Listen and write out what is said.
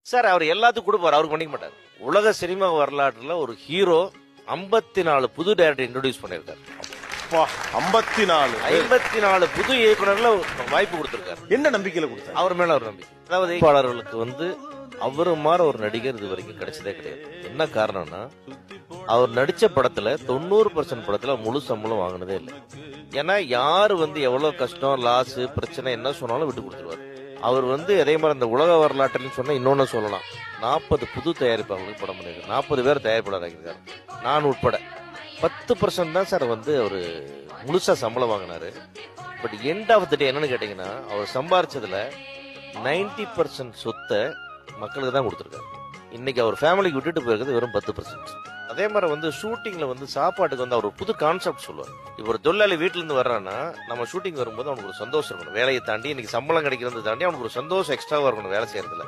Sir அவர் எல்லாத்துக்கும் கொடுப்பார், அவருக்கு பண்ணிக்க மாட்டார். உலக சினிமா வரலாற்றுல ஒரு ஹீரோ 54 புது டைரக்டர் இன்ட்ரோடியூஸ் பண்ணிருக்காரு. 54 புது இயக்குனர்ல வாய்ப்பு கொடுத்திருக்காரு. என்ன நம்பிக்கையில கொடுத்தாரு? அவர் மேல ஒரு நம்பிக்கை. அதாவது இயக்குனர்களுக்கு அவரு மாதிரி ஒரு நடிகர் இது வரைக்கும் கிடைச்சதே கிடையாது. என்ன காரணம்னா, அவர் நடிச்ச படத்துல 90% படத்துல முழு சம்பளம் வாங்கினதே இல்லை. ஏன்னா யாரு எவ்வளவு கஷ்டம், லாஸ், பிரச்சனை என்ன சொன்னாலும் விட்டு கொடுத்துருவாரு. அவர் அதே மாதிரி அந்த உலக வரலாற்றுன்னு சொன்னா இன்னொன்னு சொல்லலாம். 40 புது தயாரிப்பாளர்களுக்கு படம் பண்ணிருக்காரு. 40 பேர் தயாரிப்பாளர் ஆகியிருக்காரு, நான் உட்பட. 10% தான் சார் அவரு முழுசா சம்பளம் வாங்கினாரு. பட் எண்ட் ஆஃப் த டே என்னன்னு கேட்டீங்கன்னா, அவர் சம்பாரிச்சதுல 90% சொத்தை மக்களுக்கு தான் கொடுத்துருக்காரு. இன்னைக்கு அவர் ஃபேமிலிக்கு விட்டுட்டு போயிருக்கிறது வெறும் 10%. அதே மாதிரி ஷூட்டிங்ல சாப்பாட்டுக்கு அவர் புது கான்செப்ட் சொல்லுவார். இப்போ ஒரு தொழிலாளி வீட்டுல இருந்து வர்றான்னா, நம்ம ஷூட்டிங் வரும்போது அவனுக்கு ஒரு சந்தோஷம் இருக்கணும். வேலையை தாண்டி இன்னைக்கு சம்பளம் கிடைக்கிறத தாண்டி அவனுக்கு ஒரு சந்தோஷம் எக்ஸ்ட்ராவா இருக்கணும் வேலை செய்யறதுல.